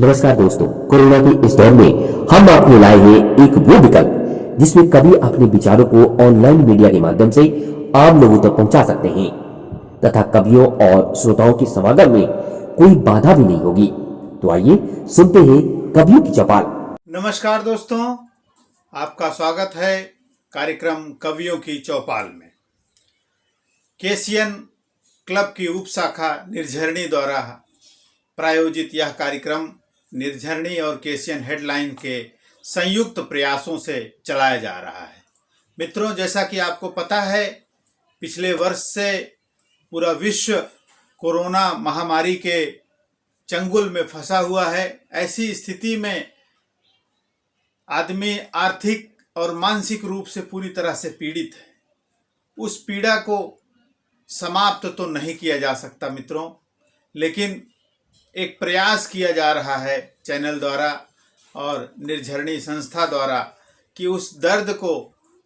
नमस्कार दोस्तों, कोरोना के इस दौर में हम आपको लाए हैं एक वो विकल्प जिसमें कभी अपने विचारों को ऑनलाइन मीडिया के माध्यम से आम लोगों तक पहुंचा सकते हैं तथा कवियों और श्रोताओं के समागम में कोई बाधा भी नहीं होगी। तो आइए सुनते हैं कवियों की चौपाल। नमस्कार दोस्तों, आपका स्वागत है कार्यक्रम कवियों की चौपाल में। केसीएन क्लब की उप शाखा निर्झरणी द्वारा प्रायोजित यह कार्यक्रम निर्झरणी और केसीएन हेडलाइन के संयुक्त प्रयासों से चलाया जा रहा है। मित्रों, जैसा कि आपको पता है, पिछले वर्ष से पूरा विश्व कोरोना महामारी के चंगुल में फंसा हुआ है। ऐसी स्थिति में आदमी आर्थिक और मानसिक रूप से पूरी तरह से पीड़ित है। उस पीड़ा को समाप्त तो नहीं किया जा सकता मित्रों, लेकिन एक प्रयास किया जा रहा है चैनल द्वारा और निर्झरणी संस्था द्वारा कि उस दर्द को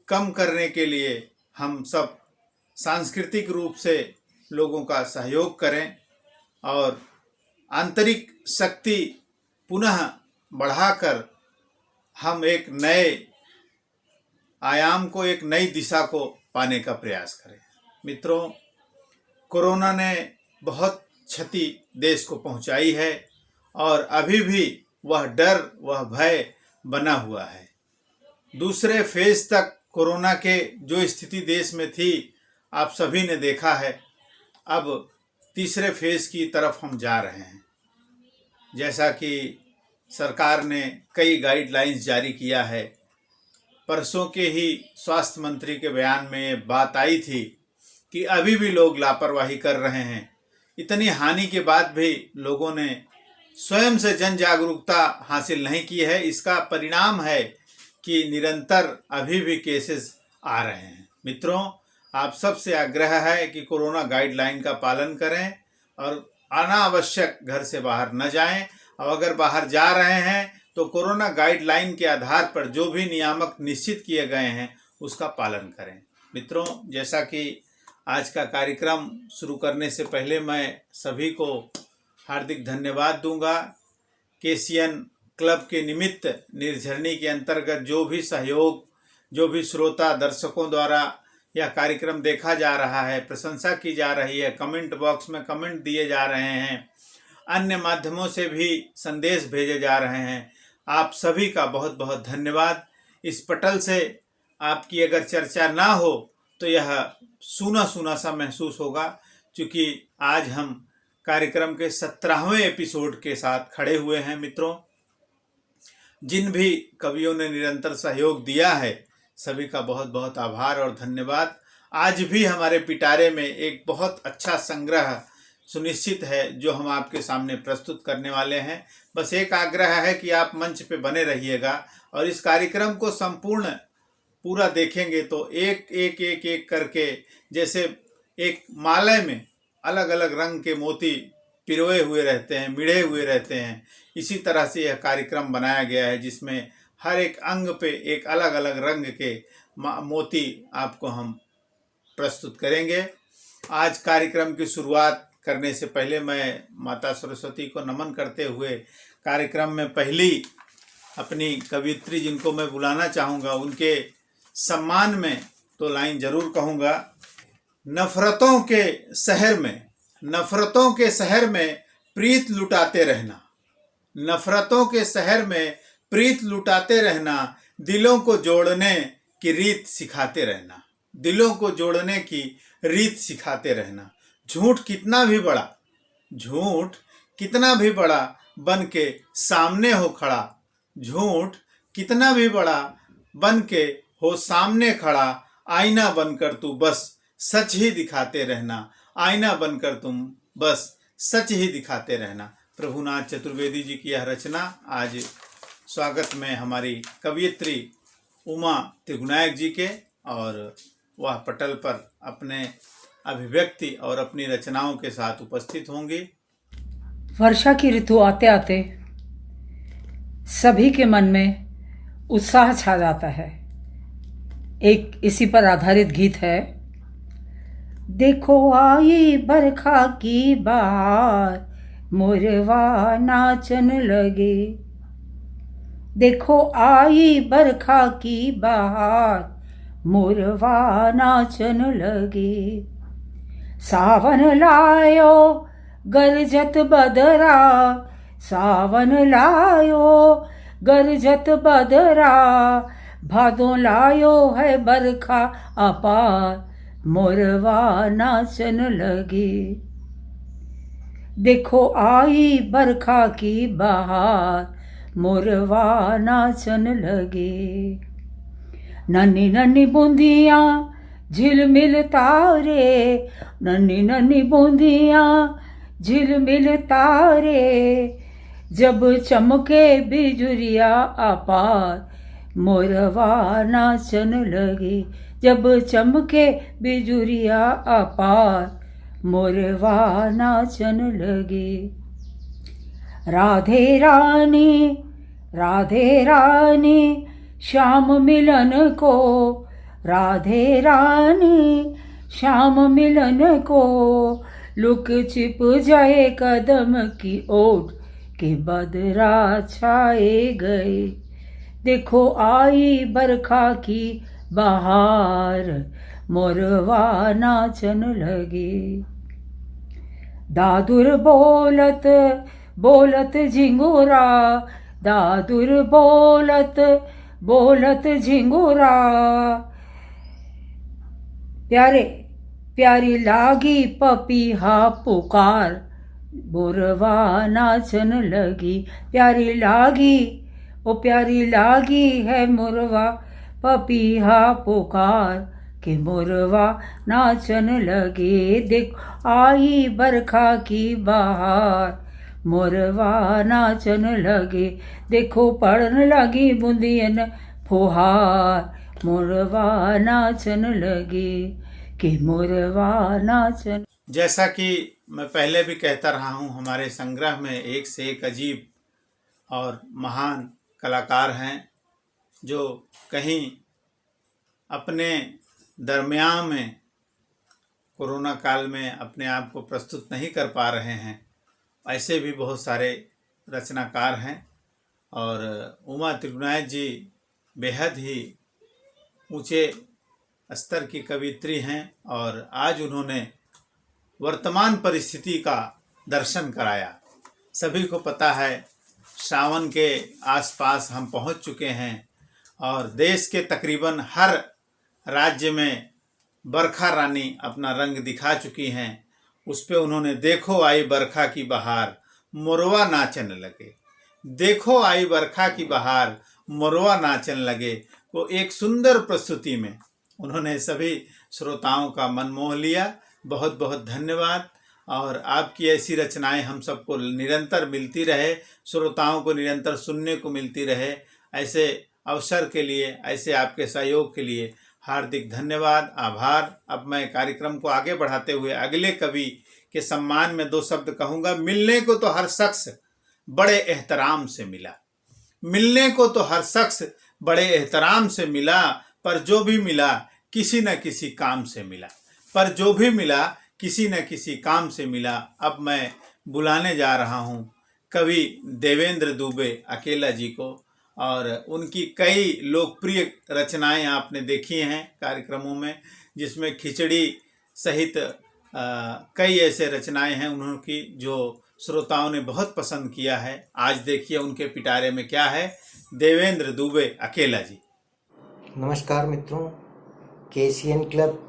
कम करने के लिए हम सब सांस्कृतिक रूप से लोगों का सहयोग करें और आंतरिक शक्ति पुनः बढ़ाकर हम एक नए आयाम को, एक नई दिशा को पाने का प्रयास करें। मित्रों, कोरोना ने बहुत क्षति देश को पहुंचाई है और अभी भी वह डर, वह भय बना हुआ है। दूसरे फेज तक कोरोना के जो स्थिति देश में थी, आप सभी ने देखा है। अब तीसरे फेज की तरफ हम जा रहे हैं। जैसा कि सरकार ने कई गाइडलाइंस जारी किया है। परसों के ही स्वास्थ्य मंत्री के बयान में बात आई थी कि अभी भी लोग लापरवाही कर रहे हैं। इतनी हानि के बाद भी लोगों ने स्वयं से जन जागरूकता हासिल नहीं की है। इसका परिणाम है कि निरंतर अभी भी केसेस आ रहे हैं। मित्रों, आप सबसे आग्रह है कि कोरोना गाइडलाइन का पालन करें और अनावश्यक घर से बाहर न जाएं। और अगर बाहर जा रहे हैं तो कोरोना गाइडलाइन के आधार पर जो भी नियामक निश्चित किए गए हैं उसका पालन करें। मित्रों, जैसा कि आज का कार्यक्रम शुरू करने से पहले मैं सभी को हार्दिक धन्यवाद दूंगा। केसीएन क्लब के निमित्त निर्झरणी के अंतर्गत जो भी सहयोग, जो भी श्रोता दर्शकों द्वारा यह कार्यक्रम देखा जा रहा है, प्रशंसा की जा रही है, कमेंट बॉक्स में कमेंट दिए जा रहे हैं, अन्य माध्यमों से भी संदेश भेजे जा रहे हैं, आप सभी का बहुत बहुत धन्यवाद। इस पटल से आपकी अगर चर्चा ना हो तो यह सूना सूना सा महसूस होगा, क्योंकि आज हम कार्यक्रम के 17वें एपिसोड के साथ खड़े हुए हैं। मित्रों, जिन भी कवियों ने निरंतर सहयोग दिया है सभी का बहुत बहुत आभार और धन्यवाद। आज भी हमारे पिटारे में एक बहुत अच्छा संग्रह सुनिश्चित है जो हम आपके सामने प्रस्तुत करने वाले हैं। बस एक आग्रह है कि आप मंच पे बने रहिएगा और इस कार्यक्रम को संपूर्ण पूरा देखेंगे तो एक एक एक एक करके, जैसे एक माले में अलग अलग रंग के मोती पिरोए हुए रहते हैं, मिढ़े हुए रहते हैं, इसी तरह से यह कार्यक्रम बनाया गया है जिसमें हर एक अंग पे एक अलग अलग रंग के मोती आपको हम प्रस्तुत करेंगे। आज कार्यक्रम की शुरुआत करने से पहले मैं माता सरस्वती को नमन करते हुए कार्यक्रम में पहली अपनी कवियत्री जिनको मैं बुलाना चाहूँगा उनके सम्मान में तो लाइन जरूर कहूँगा। नफरतों के शहर में, नफरतों के शहर में प्रीत लुटाते रहना, नफरतों के शहर में प्रीत लुटाते रहना, दिलों को जोड़ने की रीत सिखाते रहना, दिलों को जोड़ने की रीत सिखाते रहना। झूठ कितना भी बड़ा, झूठ कितना भी बड़ा बन के सामने हो खड़ा, झूठ कितना भी बड़ा बन के हो सामने खड़ा, आईना बनकर तू बस सच ही दिखाते रहना, आईना बनकर तुम बस सच ही दिखाते रहना। प्रभुनाथ चतुर्वेदी जी की यह रचना आज स्वागत में हमारी कवियत्री उमा त्रिगुणायक जी के, और वह पटल पर अपने अभिव्यक्ति और अपनी रचनाओं के साथ उपस्थित होंगी। वर्षा की ऋतु आते आते सभी के मन में उत्साह छा जाता है। एक इसी पर आधारित गीत है। देखो आई बरखा की बार, मोरवा नाचन लगे। देखो आई बरखा की बहार, मोरवा नाचन लगे। सावन लायो गरजत बदरा, सावन लायो गरजत बदरा, भादों लायो है बरखा अपार, मोरवा नाचन लगे। देखो आई बरखा की बहार, मोरवा नाचन लगे। नन्ही नन्ही बूंदियाँ झिलमिल तारे, नन्ही नन्ही बूंदियाँ झिलमिल तारे, जब चमके बिजुरिया अपार, मोरवा नाचन लगे। जब चमके बिजुरिया अपार, मोरवा नाचन लगे। राधे रानी राधे रानी श्याम मिलन को, राधे रानी श्याम मिलन को, लुक छिप जाए कदम की ओट के बदरा छाए गए। देखो आई बरखा की बहार, मोरवा नाचन लगे। दादुर बोलत बोलत झिंगुरा, दादुर बोलत बोलत झिंगुरा, प्यारे प्यारी लागी पपीहा पुकार, मोरवा नाचन लगी। प्यारी लागी ओ प्यारी लागी है मोरवा पपीहा पुकार, के मोरवा नाचन लगे। देखो आई बरखा की बहार, मोरवा नाचन लगे। देखो पड़न लगी बूंदियन फुहार, मोरवा नाचन लगे, कि मोरवा नाचन। जैसा कि मैं पहले भी कहता रहा हूँ, हमारे संग्रह में एक से एक अजीब और महान कलाकार हैं जो कहीं अपने दरमियान में कोरोना काल में अपने आप को प्रस्तुत नहीं कर पा रहे हैं। ऐसे भी बहुत सारे रचनाकार हैं और उमा त्रिगुणायत जी बेहद ही ऊंचे स्तर की कवियत्री हैं और आज उन्होंने वर्तमान परिस्थिति का दर्शन कराया। सभी को पता है सावन के आसपास हम पहुंच चुके हैं और देश के तकरीबन हर राज्य में बरखा रानी अपना रंग दिखा चुकी हैं। उस पे उन्होंने देखो आई बरखा की बहार, मोरवा नाचन लगे। देखो आई बरखा की बहार, मोरवा नाचन लगे को एक सुंदर प्रस्तुति में उन्होंने सभी श्रोताओं का मन मोह लिया। बहुत बहुत धन्यवाद। और आपकी ऐसी रचनाएं हम सबको निरंतर मिलती रहे, श्रोताओं को निरंतर सुनने को मिलती रहे। ऐसे अवसर के लिए, ऐसे आपके सहयोग के लिए हार्दिक धन्यवाद, आभार। अब मैं कार्यक्रम को आगे बढ़ाते हुए अगले कवि के सम्मान में 2 शब्द कहूँगा। मिलने को तो हर शख्स बड़े एहतराम से मिला, मिलने को तो हर शख्स बड़े एहतराम से मिला, पर जो भी मिला किसी न किसी काम से मिला, पर जो भी मिला किसी न किसी काम से मिला। अब मैं बुलाने जा रहा हूँ कवि देवेंद्र दुबे अकेला जी को, और उनकी कई लोकप्रिय रचनाएं आपने देखी हैं कार्यक्रमों में, जिसमें खिचड़ी सहित कई ऐसे रचनाएं हैं उनकी जो श्रोताओं ने बहुत पसंद किया है। आज देखिए उनके पिटारे में क्या है। देवेंद्र दुबे अकेला जी। नमस्कार मित्रों, केसीएन क्लब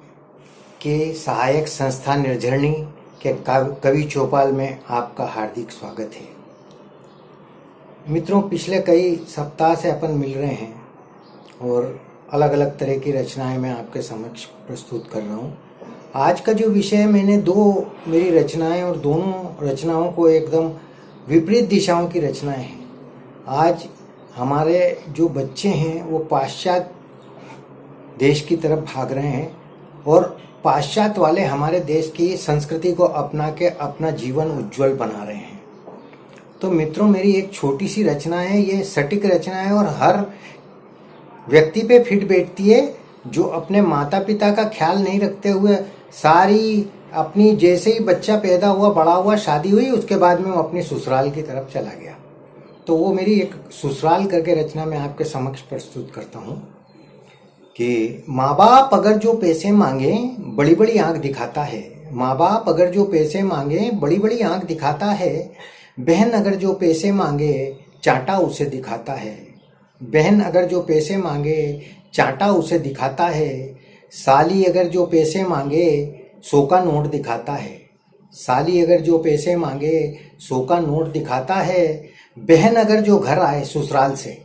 के सहायक संस्था निर्झरणी के कवि चौपाल में आपका हार्दिक स्वागत है। मित्रों, पिछले कई सप्ताह से अपन मिल रहे हैं और अलग अलग तरह की रचनाएं मैं आपके समक्ष प्रस्तुत कर रहा हूँ। आज का जो विषय है, मैंने 2 मेरी रचनाएं और दोनों रचनाओं को एकदम विपरीत दिशाओं की रचनाएं हैं। आज हमारे जो बच्चे हैं वो पाश्चात्य देश की तरफ भाग रहे हैं और पाश्चात्य वाले हमारे देश की संस्कृति को अपना के अपना जीवन उज्जवल बना रहे हैं। तो मित्रों, मेरी एक छोटी सी रचना है, ये सटीक रचना है और हर व्यक्ति पे फिट बैठती है जो अपने माता पिता का ख्याल नहीं रखते हुए सारी अपनी, जैसे ही बच्चा पैदा हुआ, बड़ा हुआ, शादी हुई, उसके बाद में वो अपनी ससुराल की तरफ चला गया। तो वो मेरी एक ससुराल करके रचना मैं आपके समक्ष प्रस्तुत करता हूँ कि माँ बाप अगर जो पैसे मांगे बड़ी बड़ी आंख दिखाता है, माँ बाप अगर जो पैसे मांगे बड़ी बड़ी आंख दिखाता है, बहन अगर जो पैसे मांगे चांटा उसे दिखाता है, बहन अगर जो पैसे मांगे चांटा उसे दिखाता है, साली अगर जो पैसे मांगे 100 का नोट दिखाता है, साली अगर जो पैसे मांगे 100 का नोट दिखाता है, बहन अगर जो घर आए ससुराल से,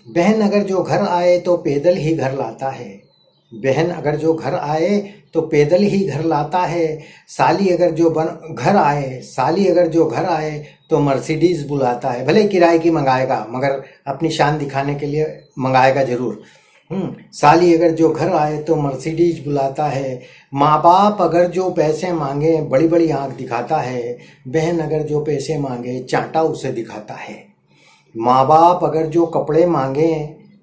बहन अगर जो घर आए तो पैदल ही घर लाता है, बहन अगर जो घर आए तो पैदल ही घर लाता है, साली अगर जो घर आए, साली अगर जो घर आए तो मर्सिडीज बुलाता है। भले किराए की मंगाएगा मगर अपनी शान दिखाने के लिए मंगाएगा जरूर। साली अगर जो घर आए तो मर्सिडीज बुलाता है, माँ बाप अगर जो पैसे मांगे बड़ी बड़ी आंख दिखाता है, बहन अगर जो पैसे मांगे चांटा उसे दिखाता है, माँ बाप अगर जो कपड़े मांगे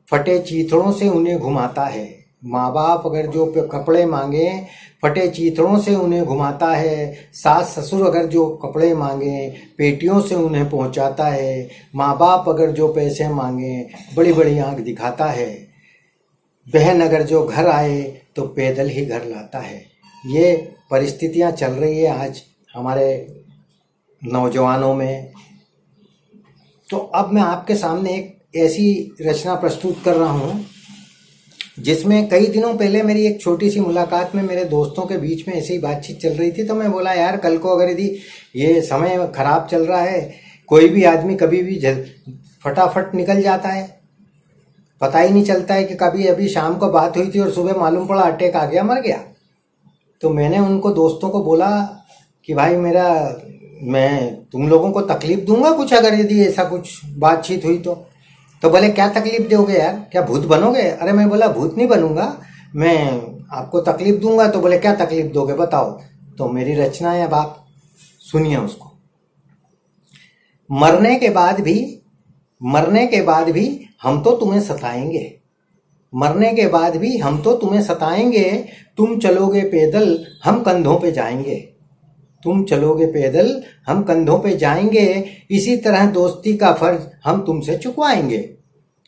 फटे चीथड़ों से उन्हें घुमाता है, माँ बाप अगर जो कपड़े मांगे फटे चीथड़ों से उन्हें घुमाता है, सास ससुर अगर जो कपड़े मांगे पेटियों से उन्हें पहुंचाता है, माँ बाप अगर जो पैसे मांगे बड़ी बड़ी आंख दिखाता है, बहन अगर जो घर आए तो पैदल ही घर लाता है। ये परिस्थितियां चल रही है आज हमारे नौजवानों में। तो अब मैं आपके सामने एक ऐसी रचना प्रस्तुत कर रहा हूँ जिसमें कई दिनों पहले मेरी एक छोटी सी मुलाकात में मेरे दोस्तों के बीच में ऐसी ही बातचीत चल रही थी। तो मैं बोला यार कल को अगर यदि ये समय खराब चल रहा है, कोई भी आदमी कभी भी फटाफट निकल जाता है, पता ही नहीं चलता है कि कभी अभी शाम को बात हुई थी और सुबह मालूम पड़ा अटैक आ गया, मर गया। तो मैंने उनको दोस्तों को बोला कि भाई मैं तुम लोगों को तकलीफ दूंगा कुछ अगर यदि ऐसा कुछ बातचीत हुई तो बोले क्या तकलीफ दोगे यार, क्या भूत बनोगे? अरे मैं बोला भूत नहीं बनूंगा, मैं आपको तकलीफ दूंगा। तो बोले क्या तकलीफ दोगे बताओ। तो मेरी रचना है, अब आप सुनिए उसको। मरने के बाद भी हम तो तुम्हें सताएंगे, मरने के बाद भी हम तो तुम्हें सताएंगे, तुम चलोगे पैदल हम कंधों पे जाएंगे, तुम चलोगे पैदल हम कंधों पे जाएंगे, इसी तरह दोस्ती का फर्ज हम तुमसे चुकवाएंगे,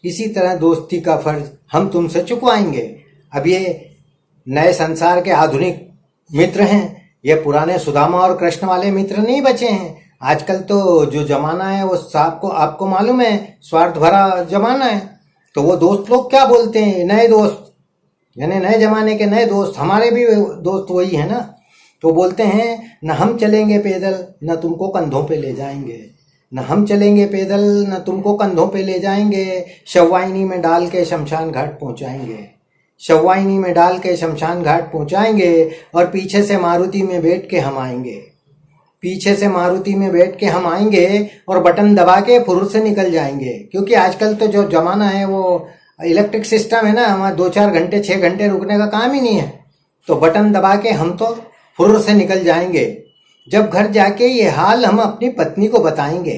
इसी तरह दोस्ती का फर्ज हम तुमसे चुकवाएंगे। अब ये नए संसार के आधुनिक मित्र हैं, ये पुराने सुदामा और कृष्ण वाले मित्र नहीं बचे हैं। आजकल तो जो जमाना है वो आपको मालूम है, स्वार्थ भरा जमाना है। तो वो दोस्त लोग क्या बोलते हैं, नए दोस्त यानी नए जमाने के नए दोस्त, हमारे भी दोस्त वही है ना। तो बोलते हैं न हम चलेंगे पैदल न तुमको कंधों पे ले जाएंगे, न हम चलेंगे पैदल न तुमको कंधों पे ले जाएंगे, शववाहिनी में डाल के शमशान घाट पहुंचाएंगे, शववाहिनी में डाल के शमशान घाट पहुंचाएंगे, और पीछे से मारुति में बैठ के हम आएंगे, पीछे से मारुति में बैठ के हम आएंगे और बटन दबा के फुर्र से निकल जाएंगे। क्योंकि आजकल तो जो जमाना है वो इलेक्ट्रिक सिस्टम है ना, हमारा 2-4 घंटे 6 घंटे रुकने का काम ही नहीं है। तो बटन दबा के हम तो फुर्र से निकल जाएंगे। जब घर जाके ये हाल हम अपनी पत्नी को बताएंगे,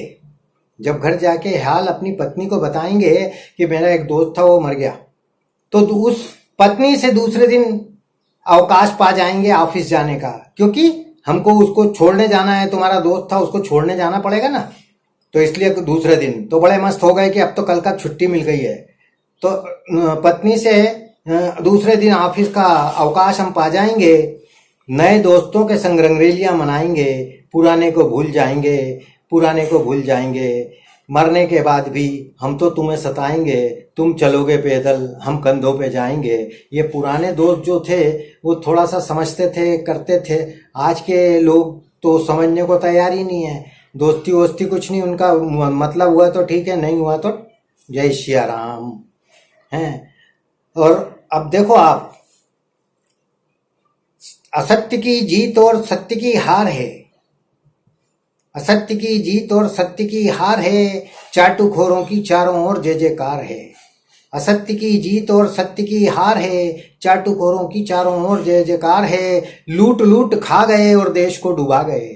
जब घर जाके हाल अपनी पत्नी को बताएंगे कि मेरा एक दोस्त था वो मर गया, तो उस पत्नी से दूसरे दिन अवकाश पा जाएंगे ऑफिस जाने का, क्योंकि हमको उसको छोड़ने जाना है, तुम्हारा दोस्त था उसको छोड़ने जाना पड़ेगा ना, तो इसलिए दूसरे दिन तो बड़े मस्त हो गए कि अब तो कल का छुट्टी मिल गई है। तो पत्नी से दूसरे दिन ऑफिस का अवकाश हम पा जाएंगे, नए दोस्तों के संग रंगरेलियां मनाएंगे, पुराने को भूल जाएंगे, पुराने को भूल जाएंगे। मरने के बाद भी हम तो तुम्हें सताएंगे, तुम चलोगे पैदल हम कंधों पे जाएंगे। ये पुराने दोस्त जो थे वो थोड़ा सा समझते थे, करते थे। आज के लोग तो समझने को तैयार ही नहीं है, दोस्ती वोस्ती कुछ नहीं, उनका मतलब हुआ तो ठीक है, नहीं हुआ तो जय श्री राम हैं। और अब देखो आप, असत्य की जीत और सत्य की हार है, असत्य की जीत और सत्य की हार है, चाटुखोरों की चारों ओर जय जयकार है। असत्य की जीत और सत्य की हार है, चाटुखोरों की चारों ओर जय जयकार है। लूट लूट खा गए और देश को डुबा गए,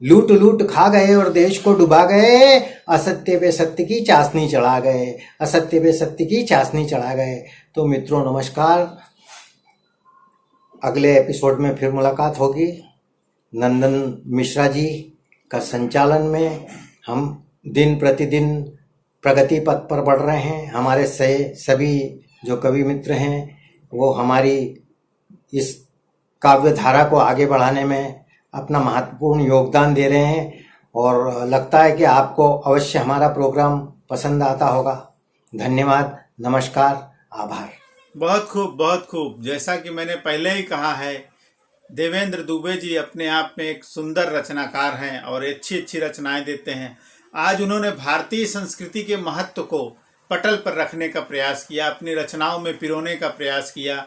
लूट लूट खा गए और देश को डुबा गए, असत्य पे सत्य की चाशनी चढ़ा गए, असत्य पे सत्य की चाशनी चढ़ा गए। तो मित्रों नमस्कार, अगले एपिसोड में फिर मुलाकात होगी। नंदन मिश्रा जी का संचालन में हम दिन प्रतिदिन प्रगति पथ पर बढ़ रहे हैं। हमारे से सभी जो कवि मित्र हैं वो हमारी इस काव्य धारा को आगे बढ़ाने में अपना महत्वपूर्ण योगदान दे रहे हैं और लगता है कि आपको अवश्य हमारा प्रोग्राम पसंद आता होगा। धन्यवाद, नमस्कार, आभार। बहुत खूब, बहुत खूब। जैसा कि मैंने पहले ही कहा है, देवेंद्र दुबे जी अपने आप में एक सुंदर रचनाकार हैं और अच्छी अच्छी रचनाएं देते हैं। आज उन्होंने भारतीय संस्कृति के महत्व को पटल पर रखने का प्रयास किया, अपनी रचनाओं में पिरोने का प्रयास किया।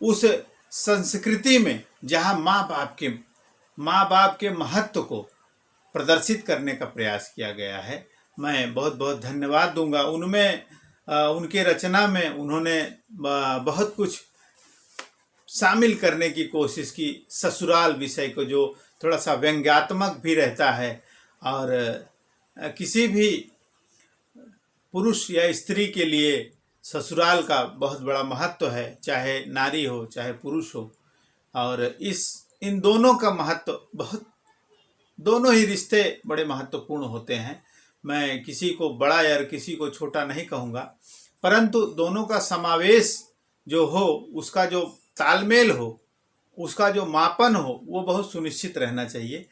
उस संस्कृति में जहाँ माँ बाप के महत्व को प्रदर्शित करने का प्रयास किया गया है। मैं बहुत बहुत धन्यवाद दूंगा। उनके रचना में उन्होंने बहुत कुछ शामिल करने की कोशिश की, ससुराल विषय को जो थोड़ा सा व्यंग्यात्मक भी रहता है और किसी भी पुरुष या स्त्री के लिए ससुराल का बहुत बड़ा महत्व है, चाहे नारी हो चाहे पुरुष हो। और इन दोनों का महत्व दोनों ही रिश्ते बड़े महत्वपूर्ण होते हैं। मैं किसी को बड़ा या किसी को छोटा नहीं कहूँगा, परंतु दोनों का समावेश जो हो, उसका जो तालमेल हो, उसका जो मापन हो, वो बहुत सुनिश्चित रहना चाहिए।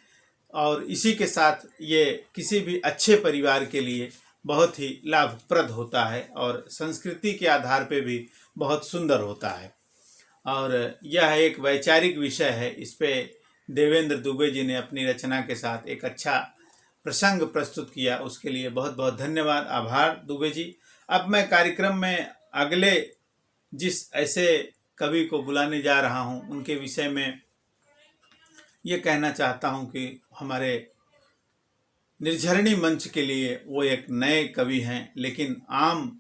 और इसी के साथ ये किसी भी अच्छे परिवार के लिए बहुत ही लाभप्रद होता है और संस्कृति के आधार पे भी बहुत सुंदर होता है। और यह एक वैचारिक विषय है। इस पे देवेंद्र दुबे जी ने अपनी रचना के साथ एक अच्छा प्रसंग प्रस्तुत किया, उसके लिए बहुत बहुत धन्यवाद, आभार दुबे जी। अब मैं कार्यक्रम में अगले जिस ऐसे कवि को बुलाने जा रहा हूँ उनके विषय में ये कहना चाहता हूँ कि हमारे निर्झरणी मंच के लिए वो एक नए कवि हैं, लेकिन आम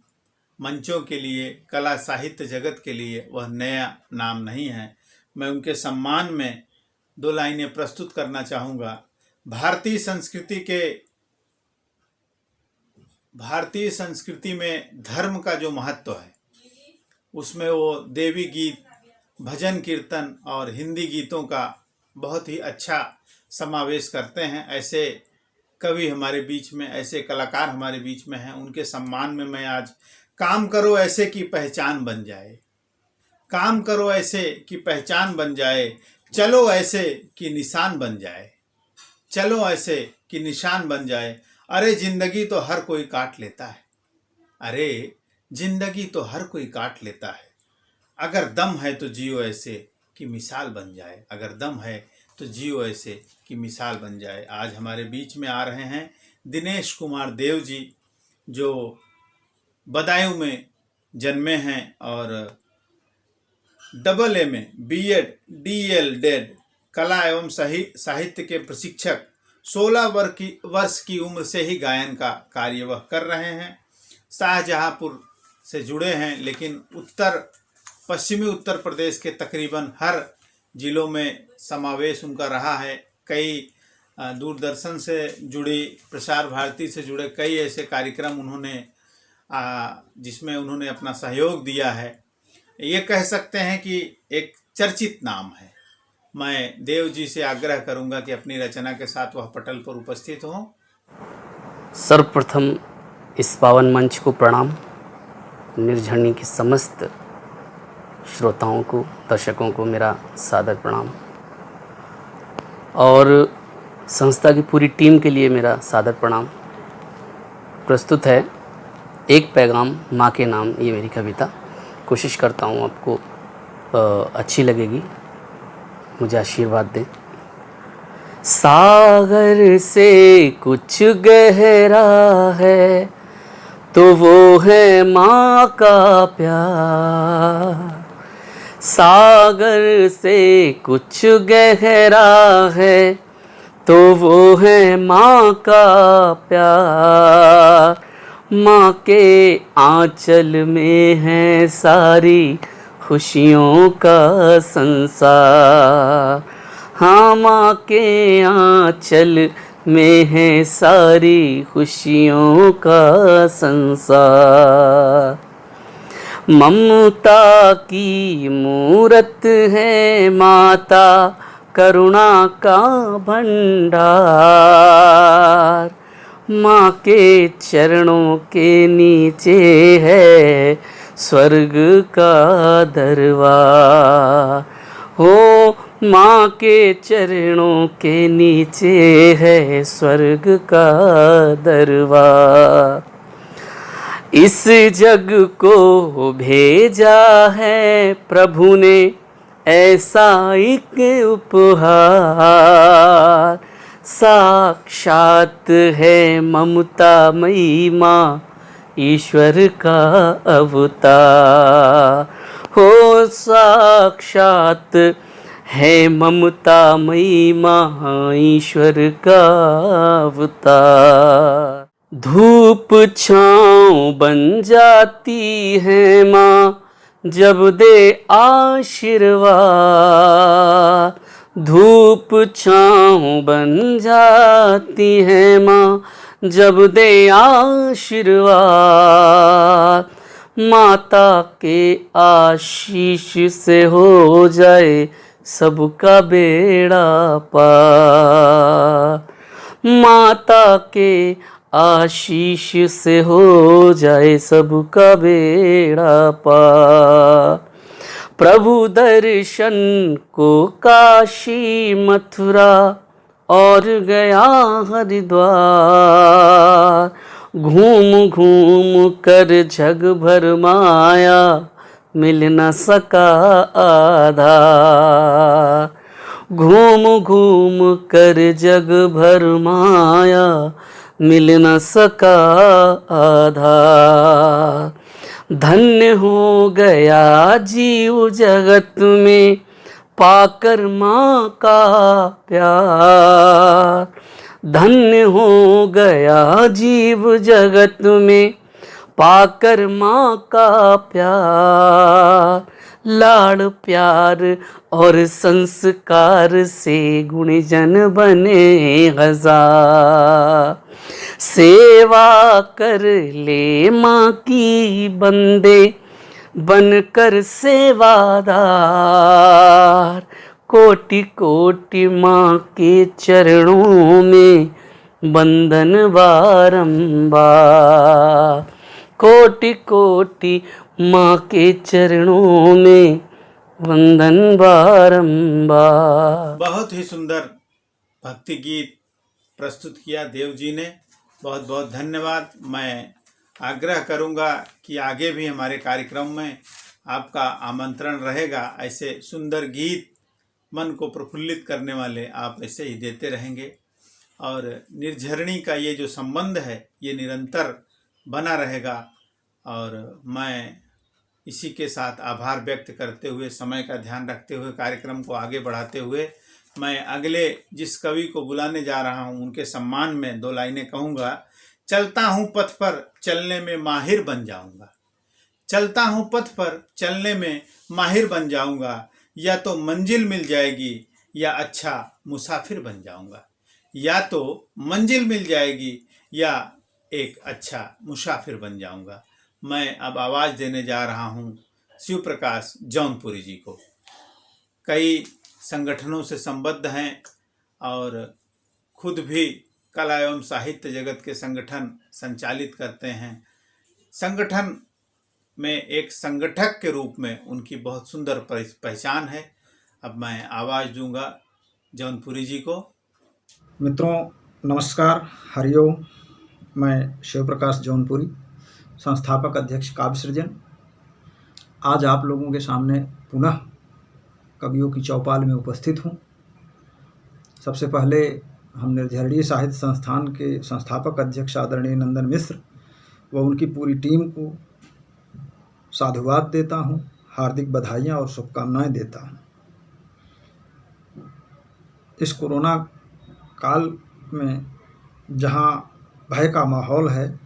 मंचों के लिए, कला साहित्य जगत के लिए वह नया नाम नहीं है। मैं उनके सम्मान में 2 लाइनें प्रस्तुत करना चाहूँगा। भारतीय संस्कृति में धर्म का जो महत्व है, उसमें वो देवी गीत, भजन कीर्तन और हिंदी गीतों का बहुत ही अच्छा समावेश करते हैं। ऐसे कवि हमारे बीच में, ऐसे कलाकार हमारे बीच में हैं। उनके सम्मान में मैं आज काम करो ऐसे की पहचान बन जाए, काम करो ऐसे की पहचान बन जाए, चलो ऐसे की निशान बन जाए, चलो ऐसे कि निशान बन जाए। अरे जिंदगी तो हर कोई काट लेता है, अरे जिंदगी तो हर कोई काट लेता है। अगर दम है तो जियो ऐसे कि मिसाल बन जाए, अगर दम है तो जियो ऐसे कि मिसाल बन जाए। आज हमारे बीच में आ रहे हैं दिनेश कुमार देव जी, जो बदायूं में जन्मे हैं और AA में B.Ed D.Ed कला एवं साहित्य के प्रशिक्षक 16 वर्ष की उम्र से ही गायन का कार्य वह कर रहे हैं। शाहजहांपुर से जुड़े हैं, लेकिन पश्चिमी उत्तर प्रदेश के तकरीबन हर जिलों में समावेश उनका रहा है। कई दूरदर्शन से जुड़ी, प्रसार भारती से जुड़े कई ऐसे कार्यक्रम उन्होंने जिसमें उन्होंने अपना सहयोग दिया है। ये कह सकते हैं कि एक चर्चित नाम है। मैं देव जी से आग्रह करूंगा कि अपनी रचना के साथ वह पटल पर उपस्थित हों। सर्वप्रथम इस पावन मंच को प्रणाम। निर्झरणी के समस्त श्रोताओं को, दर्शकों को मेरा सादर प्रणाम और संस्था की पूरी टीम के लिए मेरा सादर प्रणाम। प्रस्तुत है एक पैगाम माँ के नाम, ये मेरी कविता। कोशिश करता हूँ आपको अच्छी लगेगी, मुझे आशीर्वाद दें। सागर से कुछ गहरा है तो वो है माँ का प्यार, सागर से कुछ गहरा है तो वो है माँ का प्यार। माँ के आंचल में है सारी खुशियों का संसार, हाँ माँ के आंचल में है सारी खुशियों का संसार। ममता की मूरत है माता, करुणा का भंडार। माँ के चरणों के नीचे है स्वर्ग का दरबार। हो माँ के चरणों के नीचे है स्वर्ग का दरबार। इस जग को भेजा है प्रभु ने ऐसा एक उपहार। साक्षात है ममता मई माँ, ईश्वर का अवतार। हो साक्षात है ममता मई माँ, ईश्वर का अवतार। धूप छाँव बन जाती है माँ, जब दे आशीर्वाद। धूप छाँव बन जाती है माँ, जब दे आशीर्वाद। माता के आशीष से हो जाए सबका बेड़ा पार। माता के आशीष से हो जाए सबका बेड़ा पार। प्रभु दर्शन को काशी मथुरा और गया हरिद्वार। घूम घूम कर जग भर माया, मिल न सका आधार। घूम घूम कर जग भर माया, मिल न सका आधार। धन्य हो गया जीव जगत में, पाकर माँ का प्यार। धन्य हो गया जीव जगत में, पाकर माँ का प्यार। लाड़ प्यार और संस्कार से गुणजन बने हजार। सेवा कर ले माँ की बंदे, बनकर सेवादार। कोटि कोटि माँ के चरणों में बंदन बारंबार। कोटि कोटि माँ के चरणों में वंदन बारंबार। बहुत ही सुंदर भक्ति गीत प्रस्तुत किया देव जी ने, बहुत बहुत धन्यवाद। मैं आग्रह करूंगा कि आगे भी हमारे कार्यक्रम में आपका आमंत्रण रहेगा। ऐसे सुंदर गीत, मन को प्रफुल्लित करने वाले आप ऐसे ही देते रहेंगे और निर्झरणी का ये जो संबंध है ये निरंतर बना रहेगा। और मैं इसी के साथ आभार व्यक्त करते हुए, समय का ध्यान रखते हुए, कार्यक्रम को आगे बढ़ाते हुए, मैं अगले जिस कवि को बुलाने जा रहा हूं उनके सम्मान में 2 लाइनें कहूँगा। चलता हूँ पथ पर चलने में माहिर बन जाऊँगा। चलता हूँ पथ पर चलने में माहिर बन जाऊँगा। या तो मंजिल मिल जाएगी या अच्छा मुसाफिर बन जाऊँगा। या तो मंजिल मिल जाएगी या एक अच्छा मुसाफिर बन जाऊँगा। मैं अब आवाज़ देने जा रहा हूँ शिव प्रकाश जौनपुरी जी को। कई संगठनों से संबद्ध हैं और खुद भी कला एवं साहित्य जगत के संगठन संचालित करते हैं। संगठन में एक संगठक के रूप में उनकी बहुत सुंदर पहचान है। अब मैं आवाज़ दूंगा जौनपुरी जी को। मित्रों नमस्कार, हरिओम। मैं शिव प्रकाश जौनपुरी, संस्थापक अध्यक्ष काव्य सृजन, आज आप लोगों के सामने पुनः कवियों की चौपाल में उपस्थित हूँ। सबसे पहले हम निर्झरणी साहित्य संस्थान के संस्थापक अध्यक्ष आदरणीय नंदन मिश्र व उनकी पूरी टीम को साधुवाद देता हूँ, हार्दिक बधाइयाँ और शुभकामनाएं देता हूँ। इस कोरोना काल में जहाँ भय का माहौल है,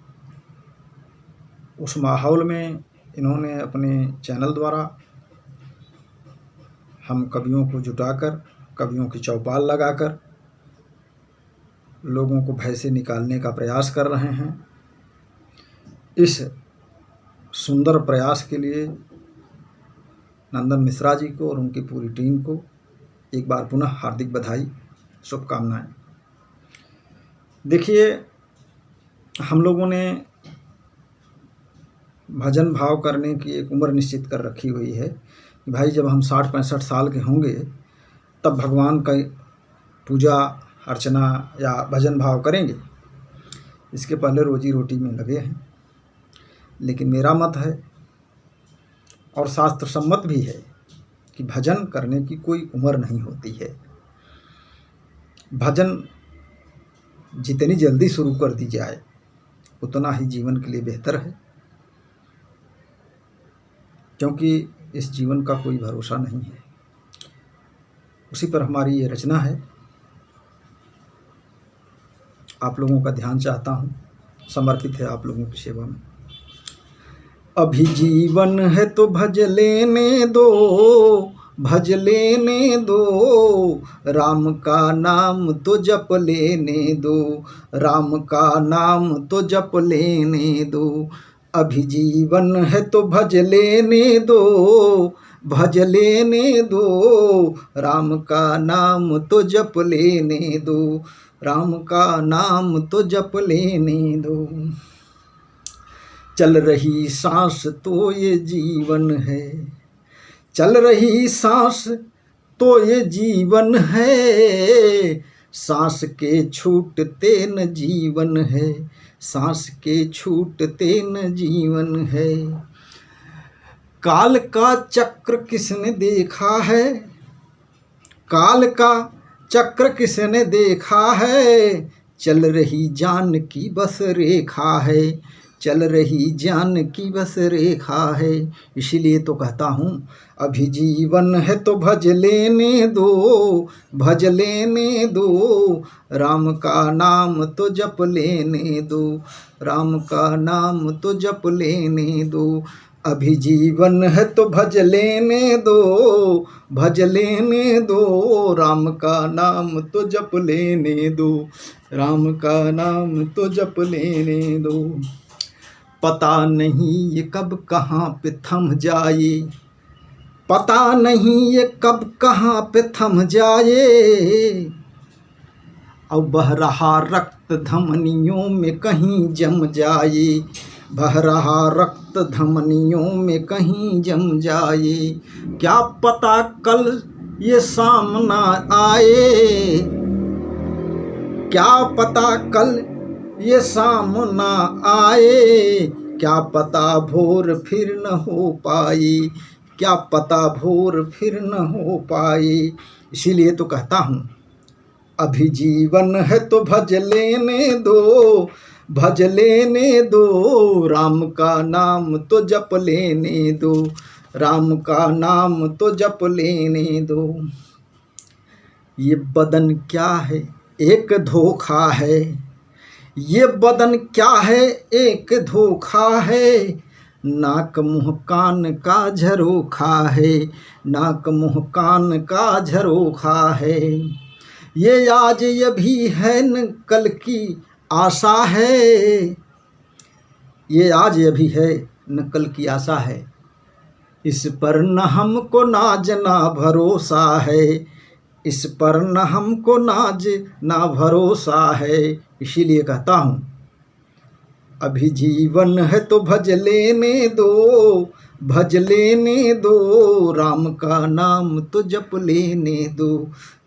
उस माहौल में इन्होंने अपने चैनल द्वारा हम कवियों को जुटाकर, कवियों की चौपाल लगाकर लोगों को भय से निकालने का प्रयास कर रहे हैं। इस सुंदर प्रयास के लिए नंदन मिश्रा जी को और उनकी पूरी टीम को एक बार पुनः हार्दिक बधाई, शुभकामनाएं। देखिए, हम लोगों ने भजन भाव करने की एक उम्र निश्चित कर रखी हुई है कि भाई जब हम 60-65 साल के होंगे तब भगवान का पूजा अर्चना या भजन भाव करेंगे। इसके पहले रोजी रोटी में लगे हैं। लेकिन मेरा मत है और शास्त्र सम्मत भी है कि भजन करने की कोई उम्र नहीं होती है। भजन जितनी जल्दी शुरू कर दी जाए उतना ही जीवन के लिए बेहतर है, क्योंकि इस जीवन का कोई भरोसा नहीं है। उसी पर हमारी ये रचना है। आप लोगों का ध्यान चाहता हूँ, समर्पित है आप लोगों की सेवा में। अभी जीवन है तो भज लेने दो, भज लेने दो, राम का नाम तो जप लेने दो, राम का नाम तो जप लेने दो। अभी जीवन है तो भज लेने दो, भज लेने दो, राम का नाम तो जप लेने दो, राम का नाम तो जप लेने दो। चल रही सांस तो ये जीवन है, चल रही सांस तो ये जीवन है, सांस के छूटते न जीवन है, सांस के छूटते न जीवन है। काल का चक्र किसने देखा है, काल का चक्र किसने देखा है, चल रही जान की बस रेखा है, चल रही जान की बस रेखा है। इसीलिए तो कहता हूँ अभी जीवन है तो भज लेने दो, भज लेने दो, राम का नाम तो जप लेने दो, राम का नाम तो जप लेने दो। अभी जीवन है तो भज लेने दो, भज लेने दो, राम का नाम तो जप लेने दो, राम का नाम तो जप लेने दो। पता नहीं ये कब कहाँ पे थम जाए, पता नहीं ये कब कहाँ पे थम जाए, अब बह रहा रक्त धमनियों में कहीं जम जाए, बह रहा रक्त धमनियों में कहीं जम जाए। क्या पता कल ये सामना आए, क्या पता कल ये सामना आए, क्या पता भोर फिर न हो पाए, क्या पता भोर फिर न हो पाए। इसीलिए तो कहता हूँ अभी जीवन है तो भज लेने दो, भज लेने दो, राम का नाम तो जप लेने दो, राम का नाम तो जप लेने दो। ये बदन क्या है एक धोखा है, ये बदन क्या है एक धोखा है, नाक मुँह कान का झरोखा है, नाक मुँह कान का झरोखा है। ये आज ये भी है न कल की आशा है, ये आज ये भी है न कल की आशा है, इस पर न हमको नाज ना भरोसा है, इस पर न हमको नाज ना भरोसा है। इसीलिए कहता हूँ अभी जीवन है तो भज लेने दो, भज लेने दो, राम का नाम तो जप लेने दो,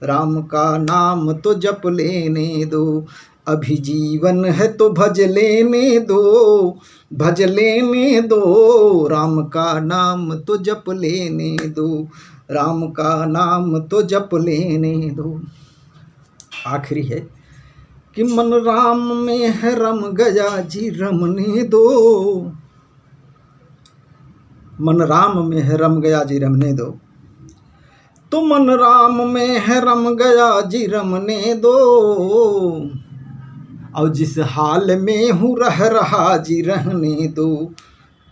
राम का नाम तो जप लेने दो। अभी जीवन है तो भज लेने दो, भज लेने दो, राम का नाम तो जप लेने दो, राम का नाम तो जप लेने दो। आखिरी है कि मन राम में है रम गया जी रमने दो, मन राम में है रम गया जी रमने दो, तो मन राम में है रम गया जी रमने दो, और जिस हाल में हूँ रह रहा जी रहने दो,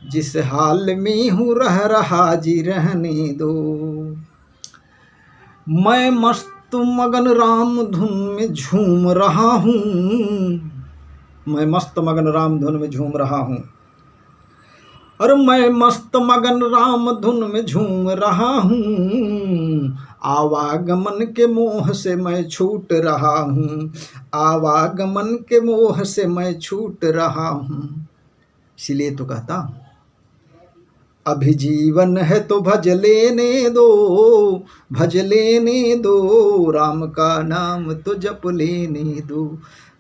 जिस हाल में हूँ रह रहा जी रहने दो। मैं मस्त मगन राम धुन में झूम रहा हूँ, मैं मस्त मगन राम धुन में झूम रहा हूँ, और मैं मस्त मगन राम धुन में झूम रहा हूँ, आवागमन के मोह से मैं छूट रहा हूँ, आवागमन के मोह से मैं छूट रहा हूँ। इसलिए तो कहता हूँ, अभी जीवन है तो भज लेने दो, भज लेने दो, राम का नाम तो जप लेने दो,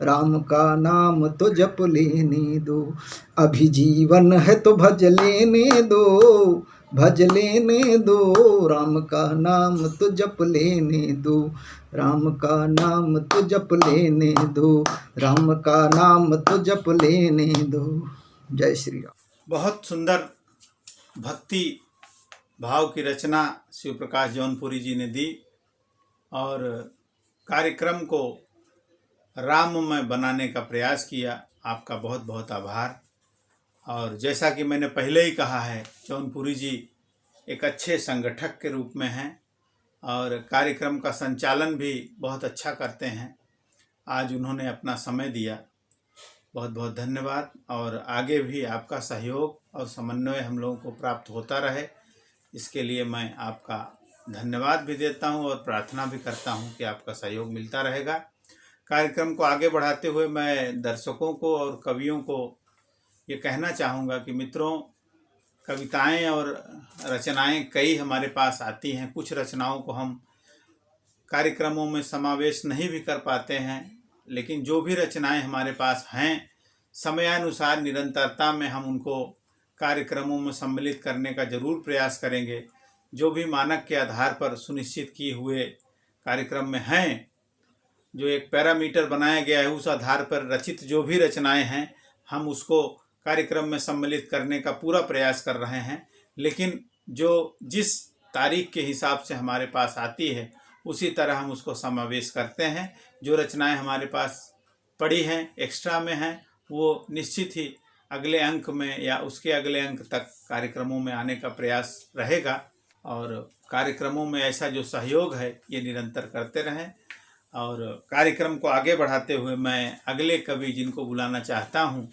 राम का नाम तो जप लेने दो। अभी जीवन है तो भज लेने दो, भज लेने दो, राम का नाम तो जप लेने दो, राम का नाम तो जप लेने दो, राम का नाम तो जप लेने दो। जय श्री राम। बहुत सुंदर भक्ति भाव की रचना शिव प्रकाश जौनपुरी जी ने दी और कार्यक्रम को राममय बनाने का प्रयास किया। आपका बहुत बहुत आभार। और जैसा कि मैंने पहले ही कहा है, जौनपुरी जी एक अच्छे संगठक के रूप में हैं और कार्यक्रम का संचालन भी बहुत अच्छा करते हैं। आज उन्होंने अपना समय दिया, बहुत बहुत धन्यवाद। और आगे भी आपका सहयोग और समन्वय हम लोगों को प्राप्त होता रहे, इसके लिए मैं आपका धन्यवाद भी देता हूं और प्रार्थना भी करता हूं कि आपका सहयोग मिलता रहेगा। कार्यक्रम को आगे बढ़ाते हुए मैं दर्शकों को और कवियों को ये कहना चाहूँगा कि मित्रों, कविताएं और रचनाएं कई हमारे पास आती हैं। कुछ रचनाओं को हम कार्यक्रमों में समावेश नहीं भी कर पाते हैं, लेकिन जो भी रचनाएं हमारे पास हैं, समयानुसार निरंतरता में हम उनको कार्यक्रमों में सम्मिलित करने का जरूर प्रयास करेंगे। जो भी मानक के आधार पर सुनिश्चित किए हुए कार्यक्रम में हैं, जो एक पैरामीटर बनाया गया है, उस आधार पर रचित जो भी रचनाएं हैं, हम उसको कार्यक्रम में सम्मिलित करने का पूरा प्रयास कर रहे हैं। लेकिन जो जिस तारीख के हिसाब से हमारे पास आती है, उसी तरह हम उसको समावेश करते हैं। जो रचनाएं हमारे पास पड़ी हैं, एक्स्ट्रा में हैं, वो निश्चित ही अगले अंक में या उसके अगले अंक तक कार्यक्रमों में आने का प्रयास रहेगा। और कार्यक्रमों में ऐसा जो सहयोग है, ये निरंतर करते रहें। और कार्यक्रम को आगे बढ़ाते हुए मैं अगले कवि जिनको बुलाना चाहता हूँ,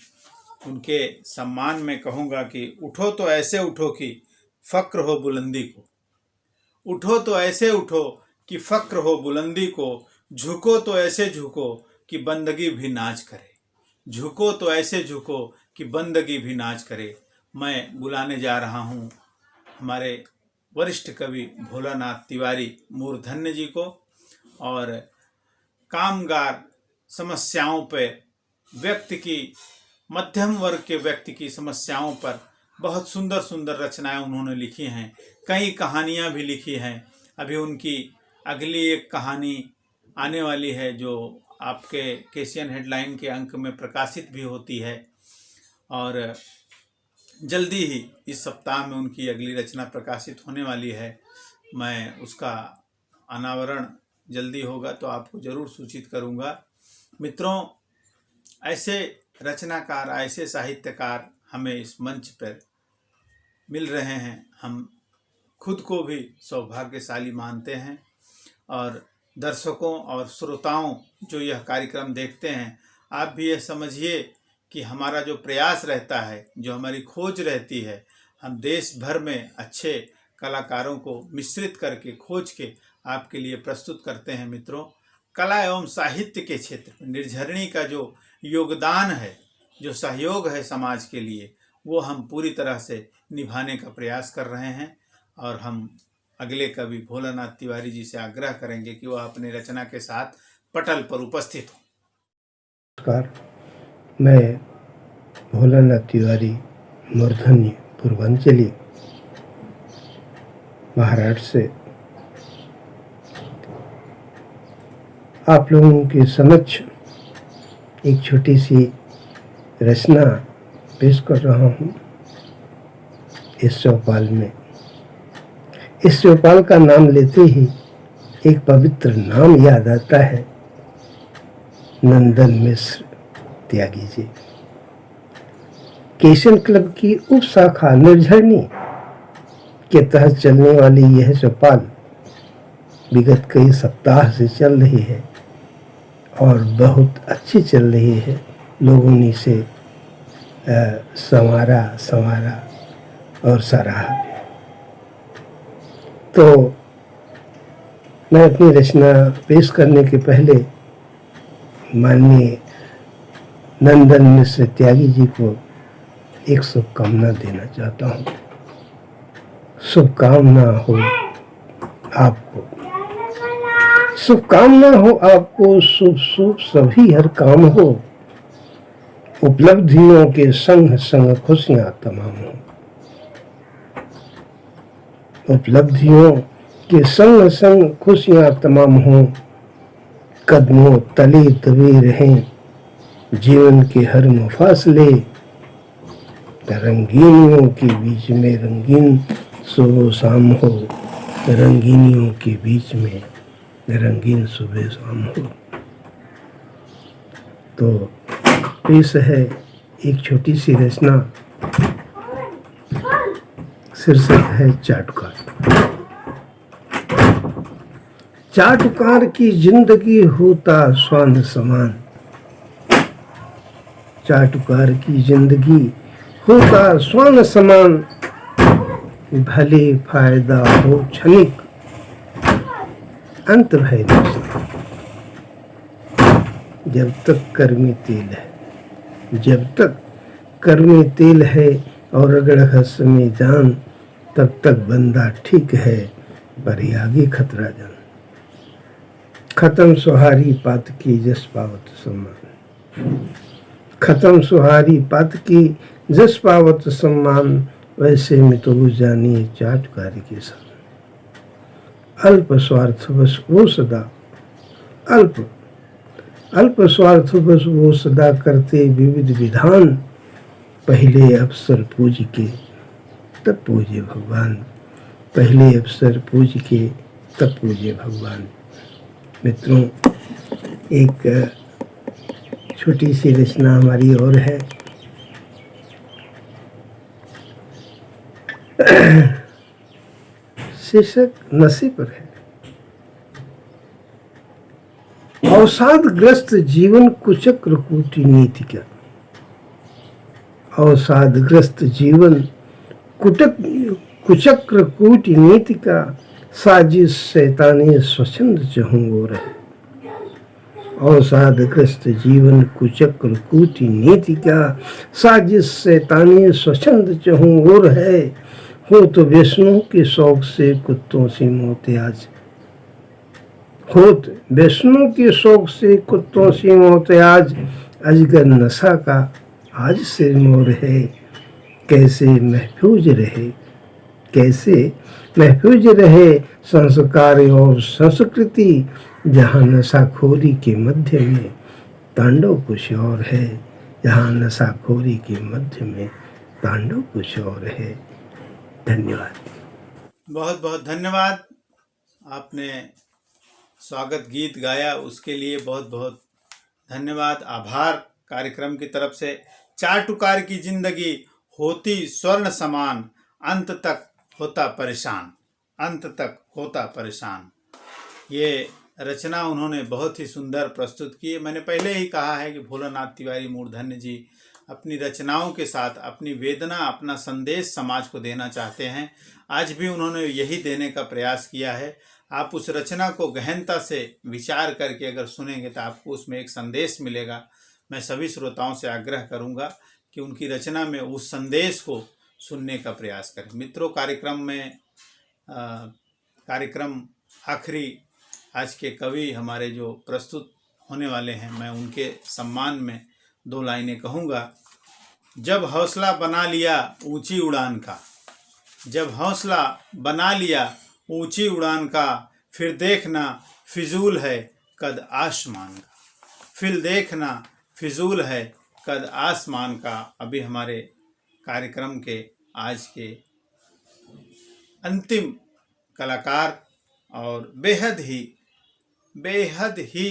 उनके सम्मान में कहूँगा कि उठो तो ऐसे उठो कि फ़क्र हो बुलंदी को, उठो तो ऐसे उठो कि फ़क्र हो बुलंदी को, झुको तो ऐसे झुको कि बंदगी भी नाच करे, झुको तो ऐसे झुको कि बंदगी भी नाच करे। मैं बुलाने जा रहा हूँ हमारे वरिष्ठ कवि भोलानाथ तिवारी मूर्धन्य जी को। और कामगार समस्याओं पर, व्यक्ति की, मध्यम वर्ग के व्यक्ति की समस्याओं पर बहुत सुंदर सुंदर रचनाएं उन्होंने लिखी हैं। कई कहानियां भी लिखी हैं। अभी उनकी अगली एक कहानी आने वाली है, जो आपके केशियन हेडलाइन के अंक में प्रकाशित भी होती है। और जल्दी ही इस सप्ताह में उनकी अगली रचना प्रकाशित होने वाली है। मैं उसका अनावरण जल्दी होगा तो आपको ज़रूर सूचित करूंगा। मित्रों, ऐसे रचनाकार, ऐसे साहित्यकार हमें इस मंच पर मिल रहे हैं। हम खुद को भी सौभाग्यशाली मानते हैं। और दर्शकों और श्रोताओं जो यह कार्यक्रम देखते हैं, आप भी यह समझिए कि हमारा जो प्रयास रहता है, जो हमारी खोज रहती है, हम देश भर में अच्छे कलाकारों को मिश्रित करके, खोज के आपके लिए प्रस्तुत करते हैं। मित्रों, कला एवं साहित्य के क्षेत्र में निर्झरणी का जो योगदान है, जो सहयोग है समाज के लिए, वो हम पूरी तरह से निभाने का प्रयास कर रहे हैं। और हम अगले कवि भोलानाथ तिवारी जी से आग्रह करेंगे कि वह अपनी रचना के साथ पटल पर उपस्थित हों। नमस्कार, मैं भोलानाथ तिवारी मूर्धन्य पूर्वांचली महाराष्ट्र से आप लोगों के समक्ष एक छोटी सी रचना पेश कर रहा हूँ। इस चौपाल में, इस चौपाल का नाम लेते ही एक पवित्र नाम याद आता है, नंदन मिश्र त्यागी जी। केशियन क्लब की उप शाखा निर्झरणी के तहत चलने वाली यह चौपाल विगत कई सप्ताह से चल रही है और बहुत अच्छी चल रही है। लोगों ने इसे संवारा और सराहा भी। तो मैं अपनी रचना पेश करने के पहले माननीय नंदन मिश्र त्यागी जी को एक शुभकामना देना चाहता हूँ। शुभकामना हो आपको, शुभकामना हो आपको, शुभ शुभ सभी हर काम हो, उपलब्धियों के संग संग खुशियां तमाम हो, उपलब्धियों के संग संग खुशियां तमाम हो, कदमों तले दबे रहें जीवन के हर मुफासले, रंगीनियों के बीच में रंगीन सुबह शाम हो, रंगीनियों के बीच में रंगीन सुबह शाम हो। तो पेश है एक छोटी सी रचना, शीर्षक है चाटुकार। चाटुकार की जिंदगी होता स्वान समान, चाटुकार की जिंदगी होता स्वान समान, भले फायदा हो क्षणिक अंत भय नुकसान। जब तक कर्मी तेल है, जब तक कर्मी तेल है और अगर हस में जान, तब तक बंदा ठीक है पर आगे खतरा जान। खत्म सुहारी पात की जस पावत सम्मान, खत्म सुहारी पात की जस पावत सम्मान, वैसे में तो जानिए चाटुकारी के सन। अल्प स्वार्थ बस वो सदा, अल्प स्वार्थ बस वो सदा करते विविध विधान, पहले अवसर पूज के तब पूजे भगवान, पहले अवसर पूज के तब पूजे भगवान। मित्रों, एक छोटी सी रचना हमारी और है। शीर्षक नशे पर है। अवसादग्रस्त जीवन कुचक्र कूटी नीति का, अवसादग्रस्त जीवन कुचक्र कूटी नीति का, साजिश शैतानी स्वच्छंद चहूँ रहे। अवसादग्रस्त जीवन कुचक्र कूटी नीति का, साजिश शैतानी स्वच्छंद चहूँ और है। हो तो वैष्णव के शौक से कुत्तों से मौत आज, होत वैष्णव के शौक से कुत्तों से मौत आज, अजगर नशा का आज सिर मोर है। कैसे महफूज रहे, कैसे महफूज रहे संस्कार और संस्कृति, जहाँ नशाखोरी के मध्य में तांडव कुछ और है, जहाँ नशाखोरी के मध्य में तांडव कुछ और है। धन्यवाद। बहुत बहुत धन्यवाद। आपने स्वागत गीत गाया, उसके लिए बहुत बहुत धन्यवाद, आभार कार्यक्रम की तरफ से। चाटुकार की जिंदगी होती स्वर्ण समान, अंत तक होता परेशान, अंत तक होता परेशान। ये रचना उन्होंने बहुत ही सुंदर प्रस्तुत की है। मैंने पहले ही कहा है कि भोलानाथ तिवारी मूर्धन्य जी अपनी रचनाओं के साथ अपनी वेदना, अपना संदेश समाज को देना चाहते हैं। आज भी उन्होंने यही देने का प्रयास किया है। आप उस रचना को गहनता से विचार करके अगर सुनेंगे तो आपको उसमें एक संदेश मिलेगा। मैं सभी श्रोताओं से आग्रह करूंगा कि उनकी रचना में उस संदेश को सुनने का प्रयास करें। मित्रों, कार्यक्रम आखिरी आज के कवि हमारे जो प्रस्तुत होने वाले हैं, मैं उनके सम्मान में 2 लाइनें कहूँगा। जब हौसला बना लिया ऊंची उड़ान का, जब हौसला बना लिया ऊंची उड़ान का, फिर देखना फिजूल है कद आसमान का, फिर देखना फिजूल है कद आसमान का। अभी हमारे कार्यक्रम के आज के अंतिम कलाकार और बेहद ही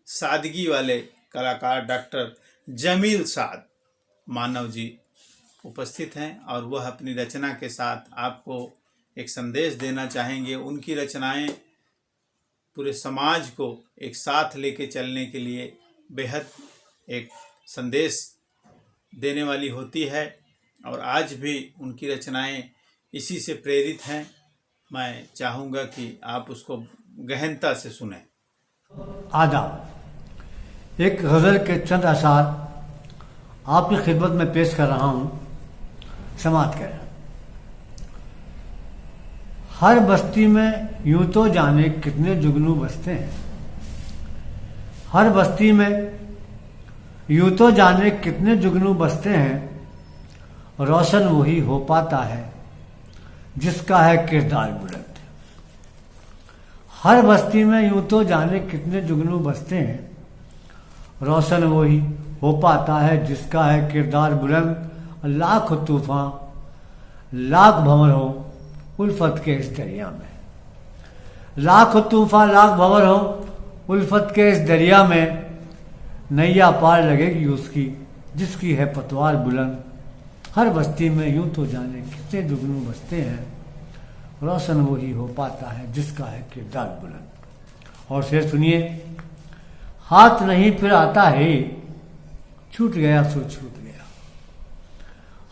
सादगी वाले कलाकार डॉक्टर जमील साद मानव जी उपस्थित हैं और वह अपनी रचना के साथ आपको एक संदेश देना चाहेंगे। उनकी रचनाएं पूरे समाज को एक साथ लेके चलने के लिए बेहद एक संदेश देने वाली होती है। और आज भी उनकी रचनाएं इसी से प्रेरित हैं। मैं चाहूँगा कि आप उसको गहनता से सुनें। आदाब। एक गज़ल के चंद अशार आपकी खिदमत में पेश कर रहा हूँ। समात करें। हर बस्ती में यूं तो जाने कितने जुगनू बसते हैं। हर बस्ती में यूं तो जाने कितने जुगनू बसते हैं। रोशन वही हो पाता है जिसका है किरदार बुलंद। हर बस्ती में यूं तो जाने कितने जुगनू बसते हैं। रोशन वही हो पाता है जिसका है किरदार बुलंद। लाख तूफान लाख भंवर हो उल्फत के इस दरिया में। लाख तूफान लाख भंवर हो उल्फत के इस दरिया में। नैया पार लगेगी उसकी जिसकी है पतवार बुलंद। हर बस्ती में यूं तो जाने कितने जुगनू बसते हैं। रोशन वही हो पाता है जिसका है किरदार बुलंद। और शेर सुनिए। हाथ नहीं फिर आता है छूट गया सो छूट गया।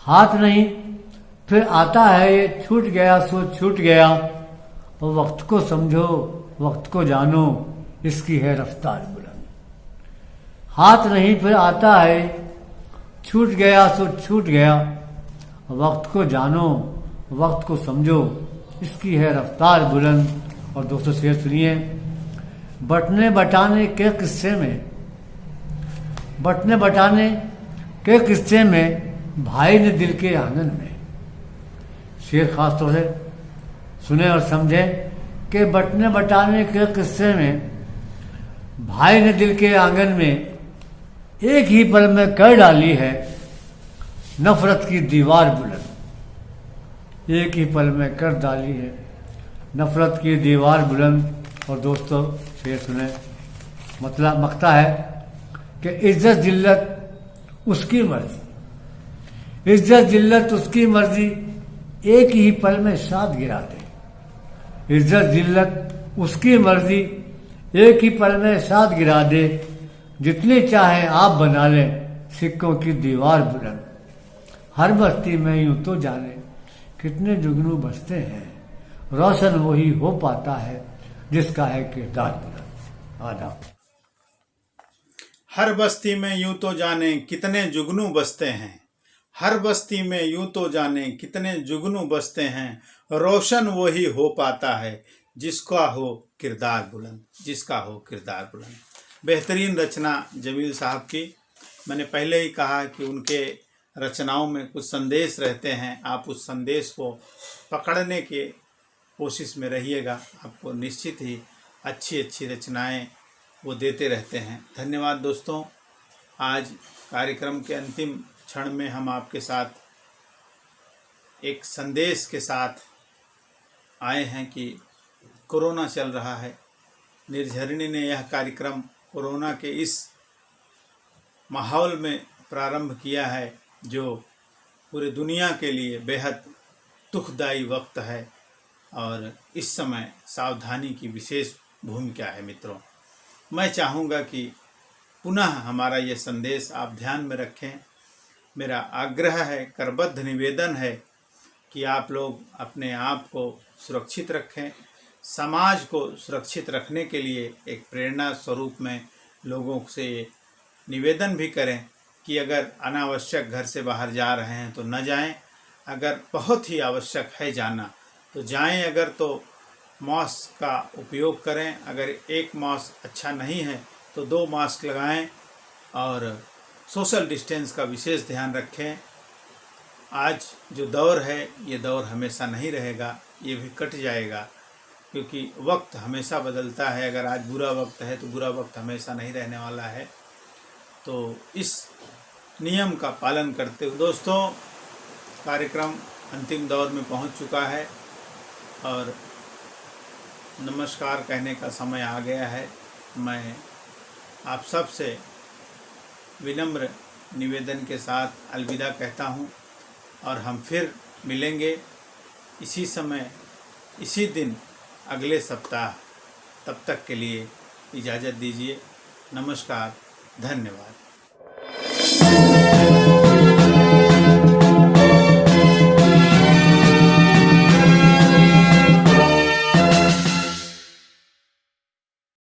हाथ नहीं फिर आता है ये छूट गया सो छूट गया। और वक्त को समझो वक्त को जानो इसकी है रफ्तार बुलंद। हाथ नहीं फिर आता है छूट गया सो छूट गया। वक्त को जानो वक्त को समझो इसकी है रफ्तार बुलंद। और दोस्तों शेर सुनिए। बटने बटाने के किस्से में बटने बटाने के किस्से में भाई ने दिल के आंगन में। शेर खास तौर से सुने और समझे कि बटने बटाने के किस्से में भाई ने दिल के आंगन में एक ही पल में कर डाली है नफरत की दीवार बुलंद। एक ही पल में कर डाली है नफरत की दीवार बुलंद। और दोस्तों शेर सुने। मतलब मकता है कि इज्जत जिल्लत उसकी मर्जी। इज्जत जिल्लत उसकी मर्जी एक ही पल में साथ गिरा दे। इज्जत जिल्लत उसकी मर्जी एक ही पल में साथ गिरा दे। जितनी चाहे आप बना लें सिक्कों की दीवार बुलंद। हर बस्ती में यूं तो जाने कितने जुगनू बसते हैं। रोशन वही हो पाता है जिसका है किरदार बुलंद। आदाब। हर बस्ती में यूं तो जाने कितने जुगनू बसते हैं। हर बस्ती में यूं तो जाने कितने जुगनू बसते हैं। रोशन वही हो पाता है जिसका हो किरदार बुलंद। जिसका हो किरदार बुलंद। बेहतरीन रचना जमील साहब की। मैंने पहले ही कहा कि उनके रचनाओं में कुछ संदेश रहते हैं। आप उस संदेश को पकड़ने के कोशिश में रहिएगा। आपको निश्चित ही अच्छी अच्छी रचनाएं वो देते रहते हैं। धन्यवाद दोस्तों। आज कार्यक्रम के अंतिम क्षण में हम आपके साथ एक संदेश के साथ आए हैं कि कोरोना चल रहा है। निर्झरिणी ने यह कार्यक्रम कोरोना के इस माहौल में प्रारंभ किया है जो पूरी दुनिया के लिए बेहद दुखदायी वक्त है। और इस समय सावधानी की विशेष भूमिका है। मित्रों, मैं चाहूँगा कि पुनः हमारा ये संदेश आप ध्यान में रखें। मेरा आग्रह है, करबद्ध निवेदन है कि आप लोग अपने आप को सुरक्षित रखें। समाज को सुरक्षित रखने के लिए एक प्रेरणा स्वरूप में लोगों से निवेदन भी करें कि अगर अनावश्यक घर से बाहर जा रहे हैं तो न जाएं। अगर बहुत ही आवश्यक है जाना तो जाएं। अगर तो मास्क का उपयोग करें। अगर एक मास्क अच्छा नहीं है तो 2 मास्क लगाएं और सोशल डिस्टेंस का विशेष ध्यान रखें। आज जो दौर है ये दौर हमेशा नहीं रहेगा, ये भी कट जाएगा क्योंकि वक्त हमेशा बदलता है। अगर आज बुरा वक्त है तो बुरा वक्त हमेशा नहीं रहने वाला है। तो इस नियम का पालन करते हुए दोस्तों कार्यक्रम अंतिम दौर में पहुंच चुका है और नमस्कार कहने का समय आ गया है। मैं आप सब से विनम्र निवेदन के साथ अलविदा कहता हूं और हम फिर मिलेंगे इसी समय इसी दिन अगले सप्ताह। तब तक के लिए इजाज़त दीजिए। नमस्कार, धन्यवाद।